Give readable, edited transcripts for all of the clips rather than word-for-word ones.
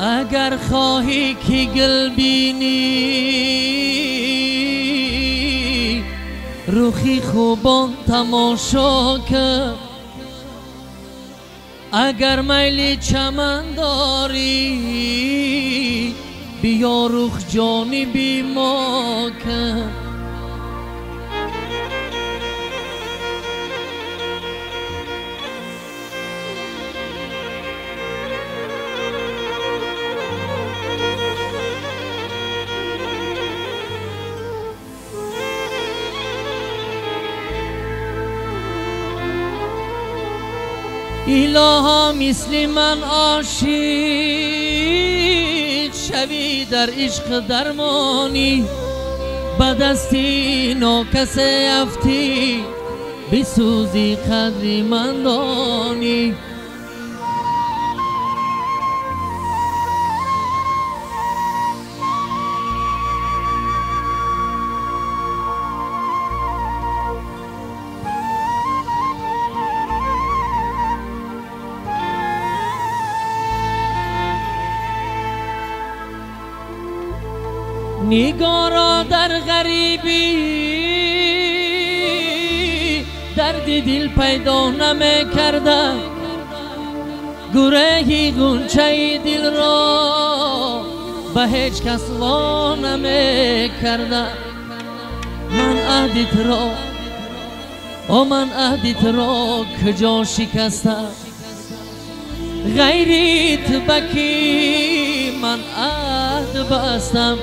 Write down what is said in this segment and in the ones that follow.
اگر خواهی که گل بینی روخی خوبان تماشا کرد اگر میل چمن داری بیا رخ جانبی ما کرد الها مثل من عاشق شوی در عشق درمانی به دستی ناکس افتی بسوزی قدری من دانی نگارا در غریبی درد دل پیدا نمی کرده گرهی غنچه دل را به هیچ کس وا نمی کرده من عهدت را کجا شکسته غیریت بکی من عهد بستم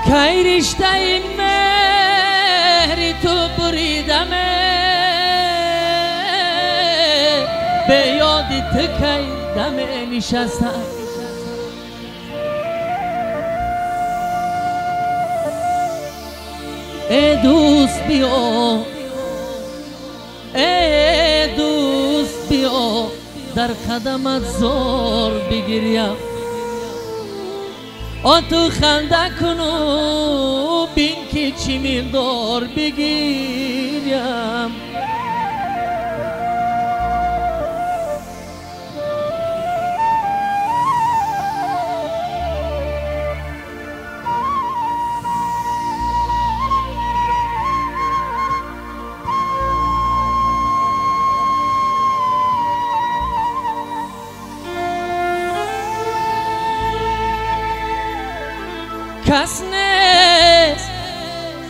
کی رشته مهری تو بریدمه به یادت کی دم نشستم ای دوست بیا ای دوست بیا در قدمت زار بگیریم تو خنده کنو بین که چی مقدار بگیریم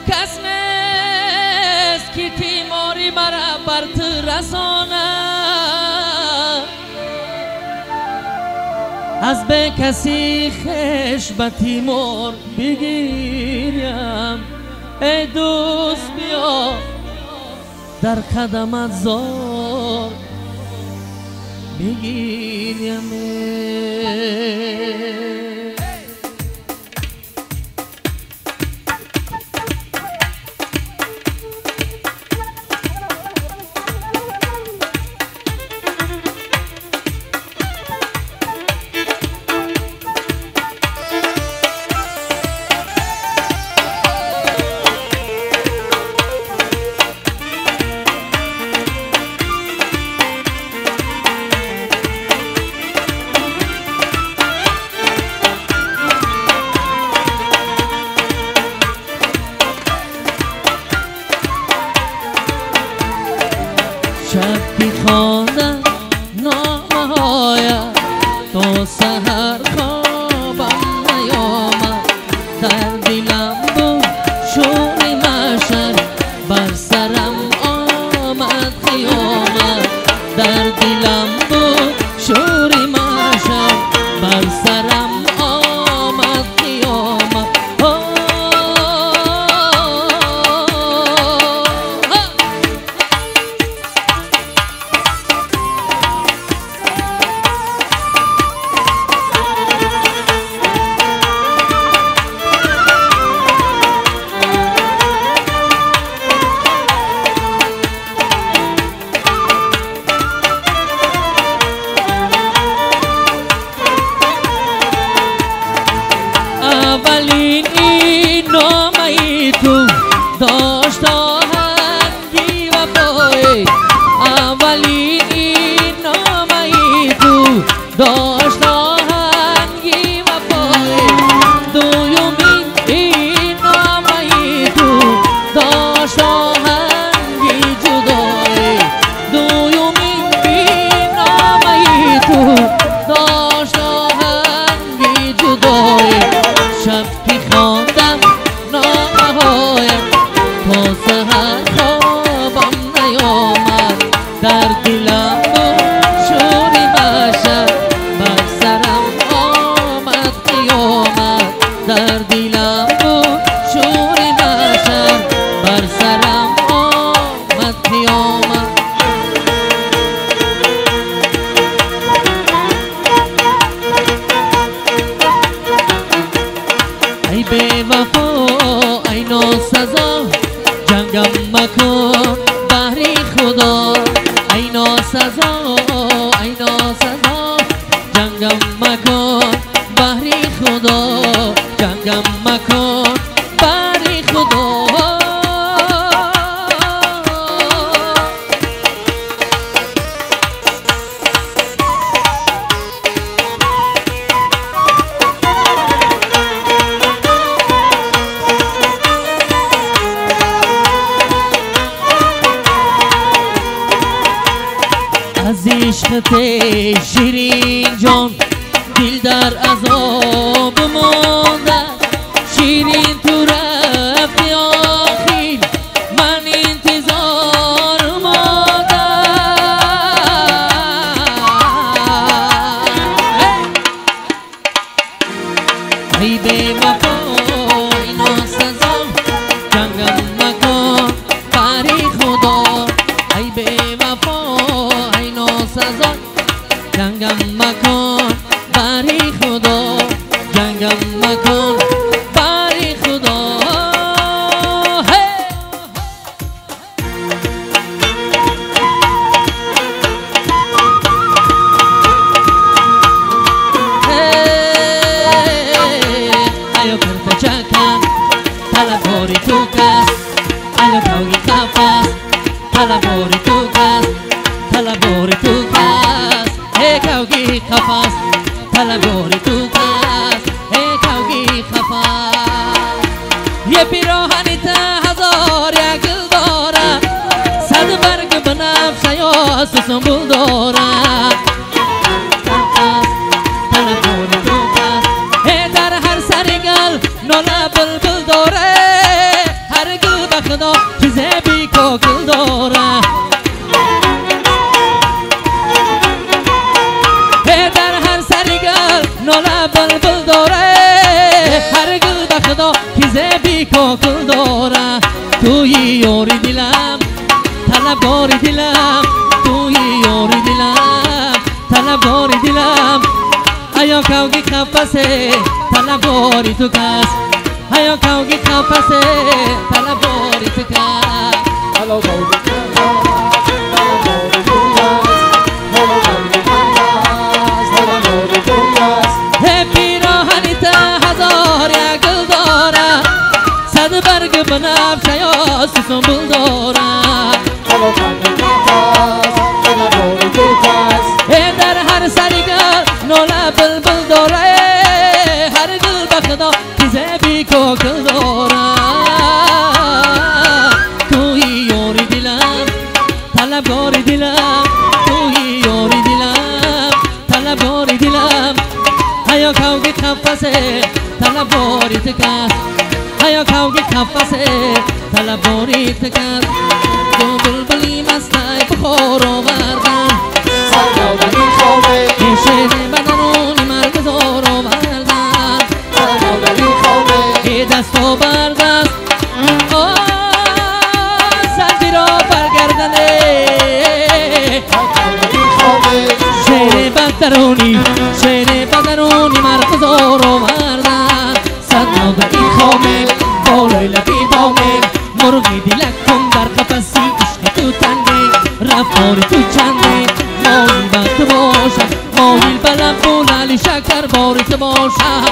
کس نیست که تیماری مرا برت رسانه از به کسی خش به تیمار بگیریم ای دوست بیا در قدمت زار بگیریم شب که خواندم نامه هایت تا سحر خوابم نیامد در دلم بود شور محشر بر سرم آمد قیامت در دلم بود شور محشر بر سرم آمد قیامت اولین این نامه تو داشت آهنگی وفای اولین این نامه تو داشت آهنگی وفای دویمین این نامه تو داشت آهنگی جدای دویمین این نامه تو داشت آهنگی جدای شب که خواندم نامه‌هایم تا سحر خوابم نیامد در دلم شوری بشر بر سرم آمد قیامت در دلم شوری بشر بر سرم آمد قیامت ای بے وفا ای ناسزا جنگم مکن بهر خدا ای ناسزا ای ناسزا جنگم مکن بهر خدا جنگم مکن بهر خدا از عشقت شیرین جان دل در عذاب مانده شیرین تو رفتی آخیر من انتظار مانده ای بے وفا ای ناسزا جنگم مکن بهر خدا ای بے وفا ای ناسزا جنگم مکن بهر خدا جنگم مکن بهر خدا ayo kertacakan talabori tugas ayo kau kapas talabori tugas talabori tugas kau kapas talabori tugas kau kapas ye پیراهنی تا هزار یک گل دارد صد برگ بنفشه یا سنبول دارد talabori tugas در هر سر گل ناله بلبل داره هر گل به خدا چیز بی کوکل داره در هر سر گل ناله بلبل داره هر گل به خدا چیز بی کوکل داره توی یاری دلم طلبگاری دلم توی یاری دلم طلبگاری دلم ayo kau gi kapase talabori tugas ayo kau gi kapase talabori tugas Hello, kau gi kapase talabori tugas talabori tugas he pirahani ta hazar ya gul dora sad barg banafsha yo sumbul dora Hello, kau gi kapase talabori tugas he dar har sarigal ناله بلبل داره هر گل به خدا چیز بی کوکل داره توی یاری دلم طلبگاری دلم توی یاری دلم طلبگاری دلم ayo kau gi kapase talabori tugas ayo kau gi kapase talabori tugas جو بلبلی مستای بخور آوردن سلامتی خوبه شیر بدنونی مرکز آوردن سلامتی خوبه دست و بردست زنجیر برگردنه سلامتی خوبه شیر بدنونی مرکز آوردن سلامتی خوبه بالای لبی دامه مرغی دیلک کن در قفسی عشق تو تنگه رفتار تو چنده مایل بد باشم مایل بلم بوللی شکر بارت باشم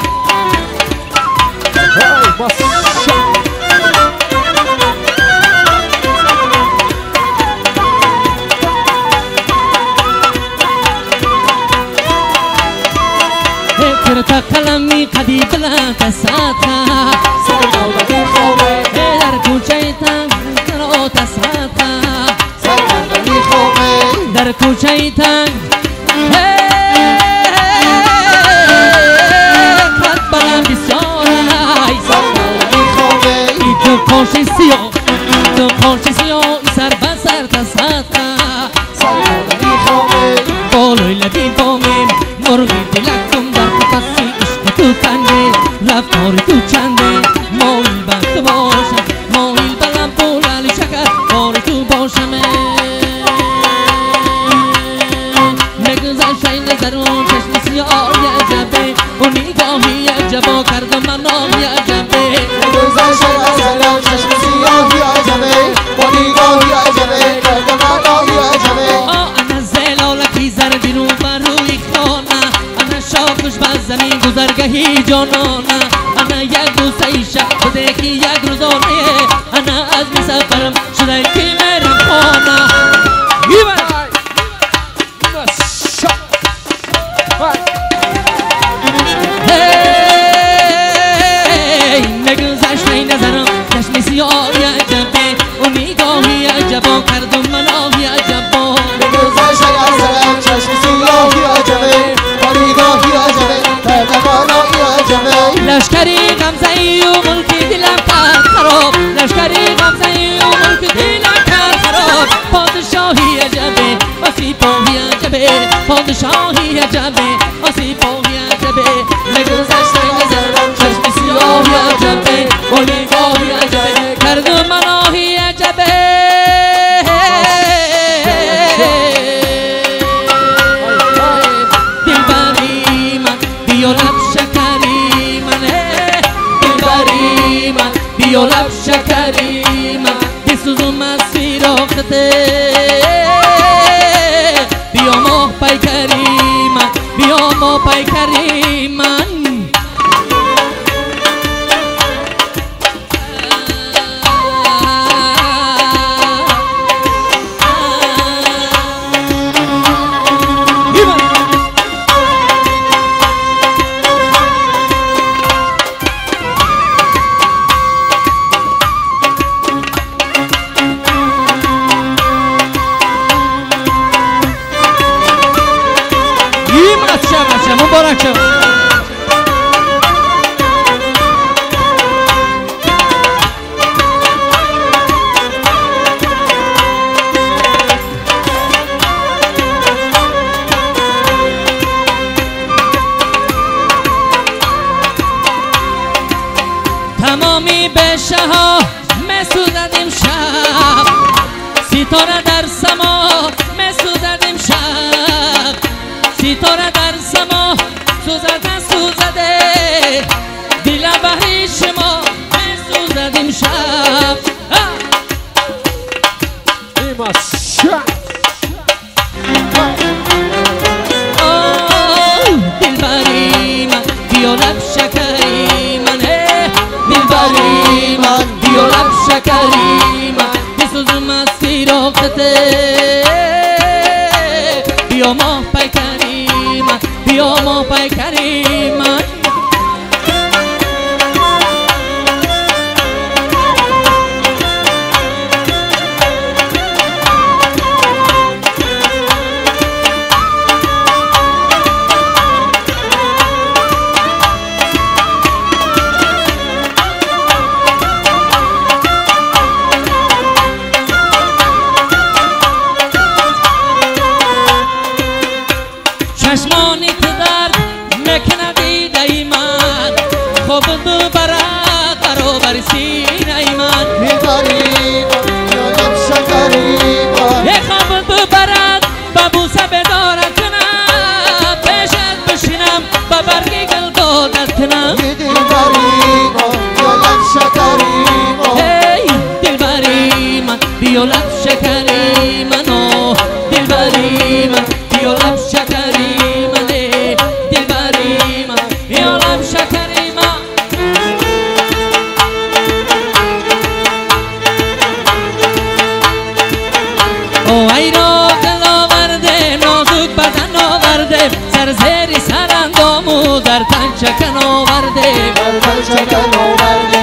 تا قلمی قدی بلند ساتا سرگردانی خوبه در کوچه تنگ رو تساتا سرگردانی خوبه در کوچه تنگ قد بلند بسیارای سرگردانی خوبه ای تو خوشی سیاه ای سر بسر تساتا سرگردانی خوبه بالوی لبی بامیم مرغی دلکم در قفصی عشق تو کنده رفتار تو چنده مایل بند باشم مایل بلم بولالی شکر بار تو باشم نگذشت این نظرون چشم سیاه عجبه و نگاهی عجبا کرد منام عجبه نگذشت از سلام چشم سیاهی عجبه با نگاهی عجبه کرد مناهی عجبه انا زلالکی زر بیرون بر روی خانه انا شاکش بر زمین گذرگهی جانانه انا یک روز ایشه بوده که یک روزانه انا از می سفرم شده که میرم خانه نگذشت این نظرم چشم سیاهی عجبه و نگاهی عجبا کردم مناهی عجبا نگذشت از سلام چشم سیاهی عجبه با نگاهی عجبه کرد مناهی عجبه لشکری غمزه‌ای و ملکی دلم کرد خراب لشکری غمزه‌ای و ملکی دلم کرد خراب پادشاهی عجبه و سپاهی عجبه پادشاهی عجبه و سپاهی عجبه نگذشت نظرم چشم سیاهی عجبه و نگاهی عجبه کرد مناهی عجبه دلبری من بیا لب شکری منه دلبری من بیا لب شکری من بسوزم از فراقته بیا ما پیکری من بیا ما پیکری من مبارک شد تمامی بشه ها مسوزد امشب ستاره در سما مسوزد امشب ستاره در سما سوزده دل بحری شما مسوزد امشب دلبری من بیا لب شکری منه دلبری من بیا لب شکری من بسوزم از فراقته بیا ما پیکری من بیا ما پیکری من چشمانی که درد میکنه دیده من خوب دو برقرار بر سینه من دلبری من بیا لب شکری من خوب دو برق ببوسه بدارد کنم پیشت بشینم با برگی گل دادت کنم دلبری من بیا لب شکری من دلبری من بیا لب شکری من دلبری من بیا لب شکری من دلبری من بیا لب شکری من او ای را دل آورده نازک بدن آورده سر زیر سر اندامو در تنگ چکن آورده چکن آورده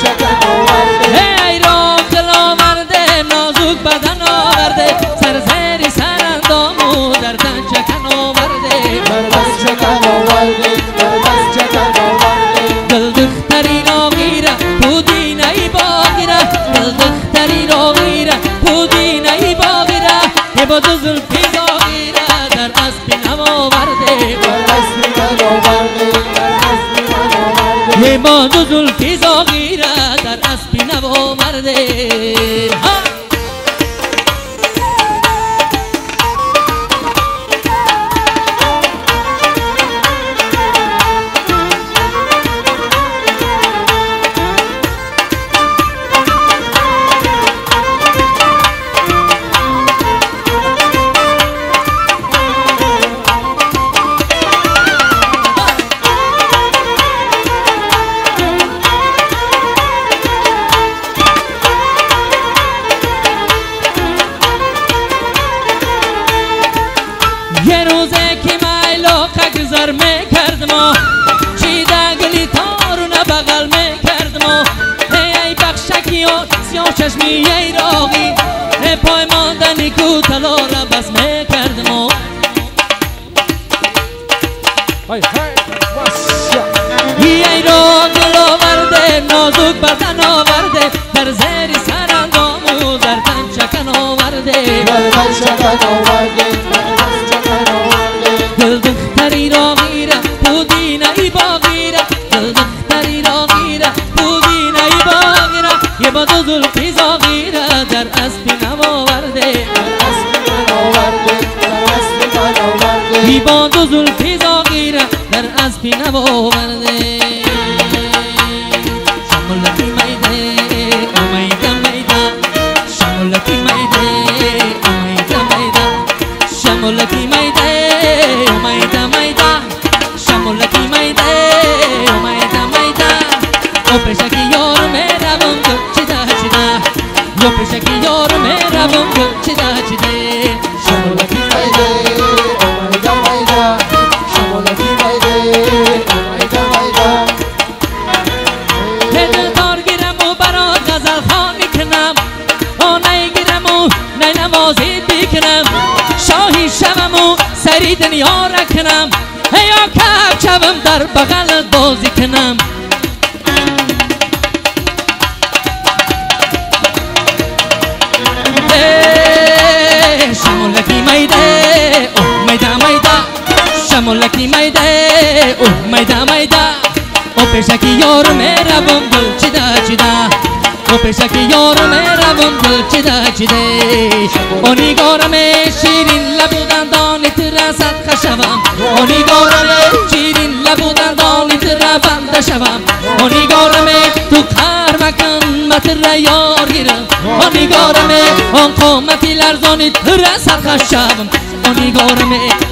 چکن آورده ای راکل آورده نازک بدن آورده سرزیر سرندامو در تن چکن آورده چکن آورده چکن آورده دل دختری را غیره بودین ای باغیره دل دختری را غیره بودین ای باغیره که با دو زلفی زاغیره در اسب نم آورده یه با دو زلفی زاغیره در اسب نم آورده یه روزه که مایلوقه گذر میکردم چیده گلی تارونه بغل میکردم ای بخشکی و سیاه چشمی ای راغی ای پای ماندنی کو تلا را بس میکردم ای را گل آورده نازک بدن آورده در زیر سرندامو در تن چکن آورده چکن آورده دل دختری را غیره بودین ای باغیره دل دختری را غیره بودین ای باغیره یه با دو زلفی زاغیره در اسب نم آورده یه با دو زلفی زاغیره در اسب نم آورده شمولتی میده امیده میده شمولتی میده امیده میده شمولتی میده امیده میده شمولتی میده امیده میده او پیشکی یار میروم گل چیده چیده او پیشکی یار میروم گل چیده چیده شمولتی میده امیده میده شمولتی میده امیده میده دل دار گیرم و برات غزل خوانی کنم نگیرم و نه نمازی بکنم شاهی شوم و سری دنیا را کنم یا کب شوم در بغل بازی کنم شمولکی میده اوه میده میده شمولکی میده اوه میده میده او پیشکی یار میروم دل چیده چیده او پیشکی یار میروم دل چیده چیده او نگارم شیرین لبو دندانی ترسد خشوم او نگارم شیرین لبو دندانی تربنده شوم او نگارم تو قهر مکن متر یار گیرم او نگارم آن قامتی لرزانی ترسد خشوم او نگارم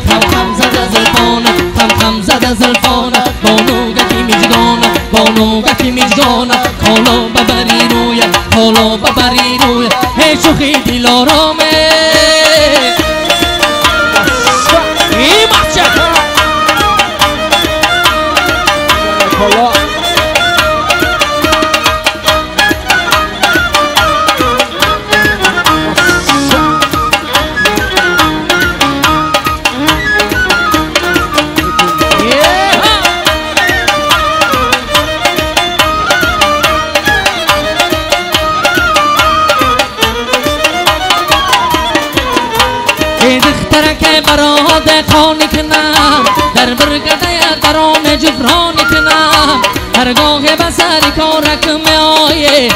خم خم زده زلفانه خم خم زده زلفانه بانوگتی میجگانه بانوگتی میجگانه کالا ببری روی کالا ببری روی هی شوخی دلارامه ای بچه دخترک برات خانی کنم در برگده دران جبرانی کنم هرگاه بسر کارک می آیه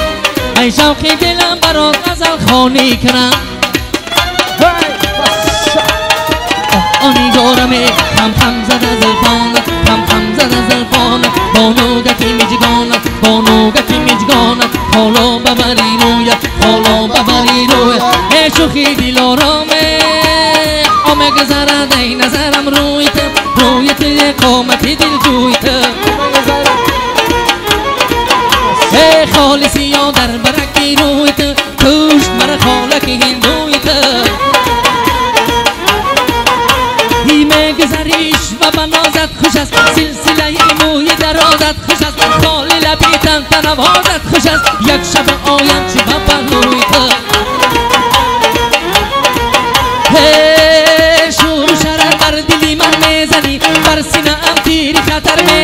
ای شوقی دلم برات غزل خانی کنم آنی گارمه خم خم زده زلفان خم خم زده زلفان بانوگتی میجگانه بانوگتی میجگانه کالا ببری روی کالا ببری روی ای شوخی دلارامه آمه گذره دی نظرم رویت رویت قامتی دل جویت ای خالصی یا در برکی رویت توش مر خالکی هندویت ایمه گذریش و بنازت خوش است سلسله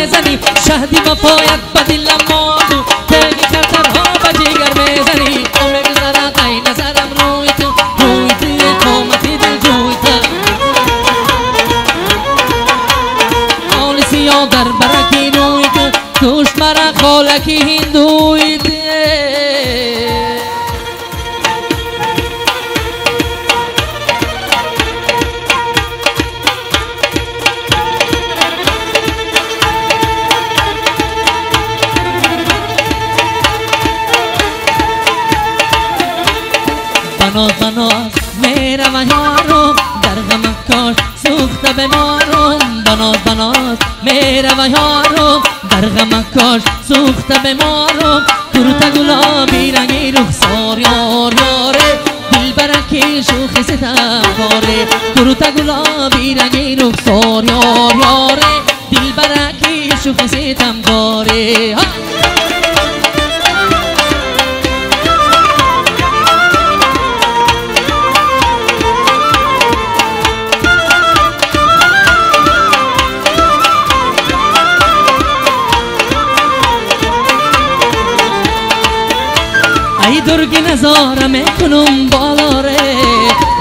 میزنی شهدی وفایت به دلم ماندو تگی خطرها به جگر میزنی او میگذرد ای نظرم روی تو قامتی دل جوی تو آل سیاه در برکی روی تو توش مرا خالکی هندوی تو بناز بناز میرم و یارم در غم کاش سوخته بمارم بناز بناز میرم و یارم در غم کاش سوخته بمارم کرده گلابی رنگی رخسار یار یاره دل برکی شوخی ستم کاره کرده گلابی رنگی رخسار یار یاره دل برکی شوخی ستم کاره ای درگی نظاره میکنم بالا ره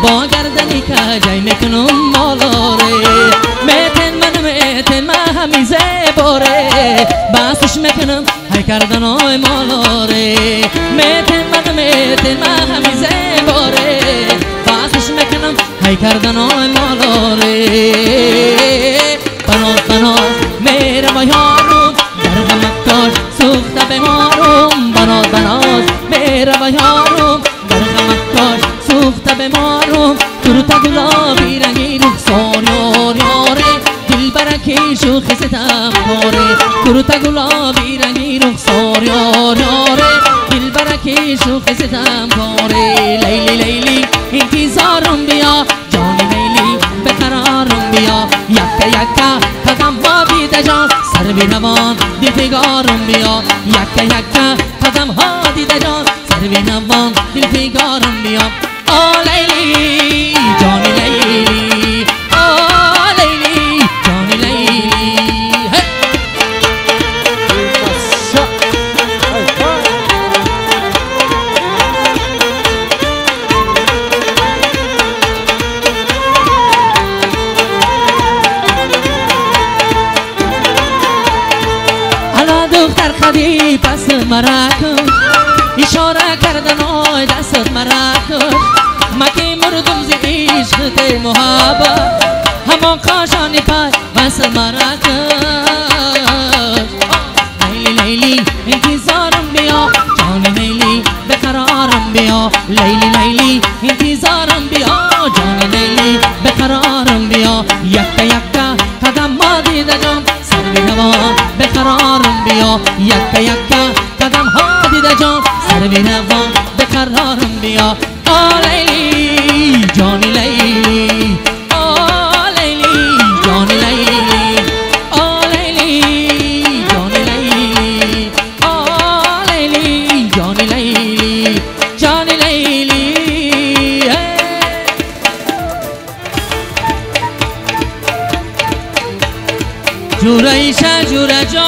با گردنی که جای میکنم بالا ره میتن من همیزه باره باسش میکنم های کردن های مالا ره میتن من همیزه باره باسش میکنم های کردن های مالا ره بناز بناز میرم و یارم در غمکاش سوخته بمارم بناز بناز میرم و یارم در غمکاش سوخته بمارم کرده گلابی رنگی رخسار یار یاره دل برکی شوخی ستم کاره کرده گلابی رنگی رخسار یار یاره دل برکی شوخی ستم کاره لیلی لیلی انتظارم بیا جانی لیلی بقرارم بیا یکا یکا قدم ها دیده جان سر بی روان دل فگارم بیا یکا یکا قدم ها دیده جان سر بی روان دل فگارم بیا آ لیلی جانی لیلی آ لیلی جانی لیلی دختر خدی پس مرا کن اشاره کردن آی دست مرا کن مکی مردم زی عشق تی محبت همان کاشانی پای بس مرا کن لیلی لیلی انتظارم بیا جان لیلی بقرارم بیا لیلی لیلی انتظارم بیا جان لیلی بقرارم بیا یکا یکا قدم ما دیده جان سر بینوان بقرارم بیا یکا یکا قدم ها دیده جان سر بینوان بقرارم بیا آ لیلی جانی لیلی آ لیلی جانی لیلی آ لیلی جانی لیلی آ لیلی جانی لیلی جانی لیلی جوره ایشه جوره جان